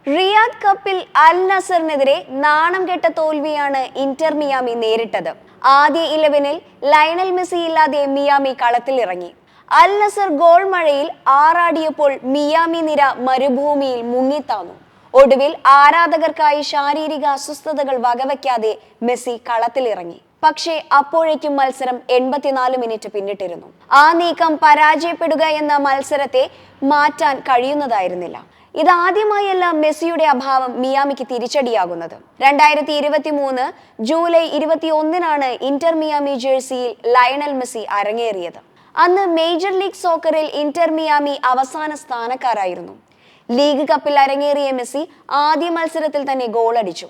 Riyadh കപ്പിൽ അൽ നസറിനെതിരെ നാണം കെട്ട തോൽവിയാണ് ഇന്റർ മിയാമി നേരിട്ടത്. ആദ്യ 11-ൽ ലയണൽ മെസ്സി ഇല്ലാതെ മിയാമി കളത്തിലിറങ്ങി. അൽ നസർ ഗോൾ മഴയിൽ ആറാടിയപ്പോൾ മിയാമി നിര മരുഭൂമിയിൽ മുങ്ങിത്താന്നു. ഒടുവിൽ ആരാധകർക്കായി ശാരീരിക അസ്വസ്ഥതകൾ വകവയ്ക്കാതെ മെസ്സി കളത്തിലിറങ്ങി. പക്ഷേ അപ്പോഴേക്കും മത്സരം 84 മിനിറ്റ് പിന്നിട്ടിരുന്നു. ആ നീക്കം പരാജയപ്പെടുക എന്ന മത്സരത്തെ മാറ്റാൻ കഴിയുന്നതായിരുന്നില്ല. ഇതാദ്യമായല്ല മെസ്സിയുടെ അഭാവം മിയാമിക്ക് തിരിച്ചടിയാകുന്നത്. 2023 ജൂലൈ 21-നാണ് ഇന്റർ മിയാമി ജേഴ്സിയിൽ ലയണൽ മെസ്സി അരങ്ങേറിയത്. അന്ന് മേജർ ലീഗ് സോക്കറിൽ ഇന്റർ മിയാമി അവസാന സ്ഥാനക്കാരായിരുന്നു. ലീഗ് കപ്പിൽ അരങ്ങേറിയ മെസ്സി ആദ്യ മത്സരത്തിൽ തന്നെ ഗോളടിച്ചു.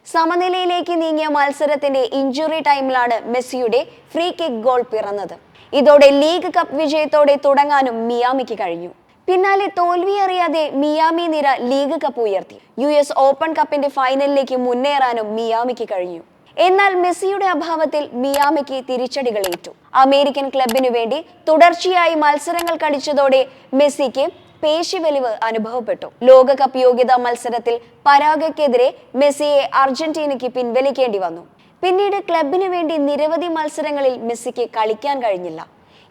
സമനിലയിലേക്ക് നീങ്ങിയ മത്സരത്തിന്റെ ഇഞ്ചുറി ടൈമിലാണ് മെസ്സിയുടെ ഫ്രീ കിക്ക് ഗോൾ പിറന്നത്. ഇതോടെ ലീഗ് കപ്പ് വിജയത്തോടെ തുടങ്ങാനും മിയാമിക്ക് കഴിഞ്ഞു. പിന്നാലെ തോൽവി അറിയാതെ മിയാമി നിര ലീഗ് കപ്പ് ഉയർത്തി. US ഓപ്പൺ കപ്പിന്റെ ഫൈനലിലേക്ക് മുന്നേറാനും മിയാമിക്ക് കഴിഞ്ഞു. എന്നാൽ മെസ്സിയുടെ അഭാവത്തിൽ മിയാമിക്ക് തിരിച്ചടികളേറ്റു. അമേരിക്കൻ ക്ലബിനു വേണ്ടി തുടർച്ചയായി മത്സരങ്ങൾ കളിച്ചതോടെ മെസ്സിക്ക് പേശിവലിവ് അനുഭവപ്പെട്ടു. ലോകകപ്പ് യോഗ്യതാ മത്സരത്തിൽ പരാഗ്വയ്ക്കെതിരെ മെസ്സിയെ അർജന്റീനയ്ക്ക് പിൻവലിക്കേണ്ടി വന്നു. പിന്നീട് ക്ലബിനു വേണ്ടി നിരവധി മത്സരങ്ങളിൽ മെസ്സിക്ക് കളിക്കാൻ കഴിഞ്ഞില്ല.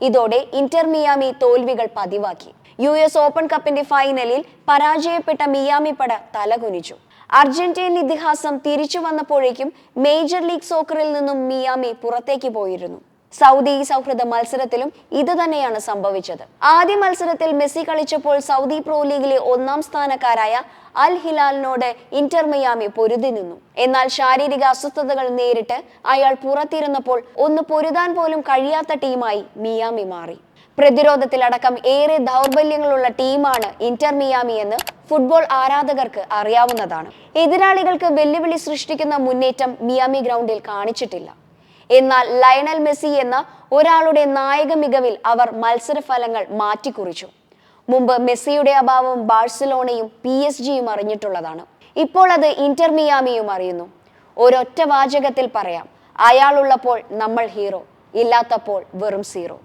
ഇതോടെ ഇന്റർ മിയാമി തോൽവികൾ പതിവാക്കി. US ഓപ്പൺ കപ്പിന്റെ ഫൈനലിൽ പരാജയപ്പെട്ട മിയാമി പട തലകുനിച്ചു. അർജന്റീൻ ഇതിഹാസം തിരിച്ചു വന്നപ്പോഴേക്കും മേജർ ലീഗ് സോക്കറിൽ നിന്നും മിയാമി പുറത്തേക്ക് പോയിരുന്നു. സൗദി സൗഹൃദ മത്സരത്തിലും ഇത് തന്നെയാണ് സംഭവിച്ചത്. ആദ്യ മത്സരത്തിൽ മെസ്സി കളിച്ചപ്പോൾ സൗദി പ്രോ ലീഗിലെ 1-ാം സ്ഥാനക്കാരായ അൽ ഹിലാലിനോട് ഇന്റർ മിയാമി പൊരുതി നിന്നു. എന്നാൽ ശാരീരിക അസ്വസ്ഥതകൾ നേരിട്ട് അയാൾ പുറത്തിരുന്നപ്പോൾ ഒന്ന് പൊരുതാൻ പോലും കഴിയാത്ത ടീമായി മിയാമി മാറി. പ്രതിരോധത്തിലടക്കം ഏറെ ദൗർബല്യങ്ങളുള്ള ടീമാണ് ഇന്റർ മിയാമി എന്ന് ഫുട്ബോൾ ആരാധകർക്ക് അറിയാവുന്നതാണ്. എതിരാളികൾക്ക് വെല്ലുവിളി സൃഷ്ടിക്കുന്ന മുന്നേറ്റം മിയാമി ഗ്രൗണ്ടിൽ കാണിച്ചിട്ടില്ല. എന്നാൽ ലയണൽ മെസ്സി എന്ന ഒരാളുടെ നായക മികവിൽ അവർ മത്സരഫലങ്ങൾ മാറ്റിക്കുറിച്ചു. മുമ്പ് മെസ്സിയുടെ അഭാവം ബാഴ്സലോണയും PSG-യും അറിഞ്ഞിട്ടുള്ളതാണ്. ഇപ്പോൾ അത് ഇന്റർ മിയാമിയും അറിയുന്നു. ഒരൊറ്റ വാചകത്തിൽ പറയാം, അയാളുള്ളപ്പോൾ നമ്മൾ ഹീറോ, ഇല്ലാത്തപ്പോൾ വെറും സീറോ.